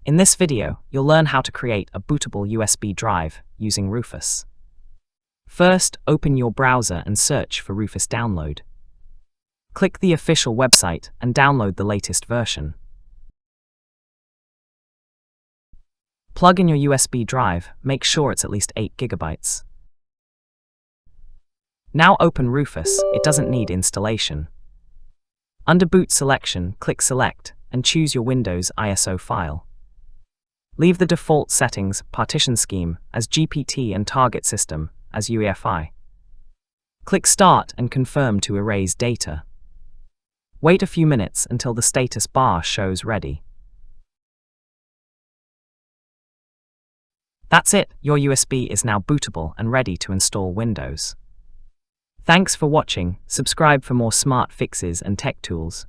In this video, you'll learn how to create a bootable USB drive using Rufus. First, open your browser and search for Rufus Download. Click the official website and download the latest version. Plug in your USB drive, make sure it's at least 8 GB. Now open Rufus, it doesn't need installation. Under Boot Selection, click Select and choose your Windows ISO file. Leave the default settings, partition scheme, as GPT and target system, as UEFI. Click Start and confirm to erase data. Wait a few minutes until the status bar shows ready. That's it, your USB is now bootable and ready to install Windows. Thanks for watching, subscribe for more smart fixes and tech tools.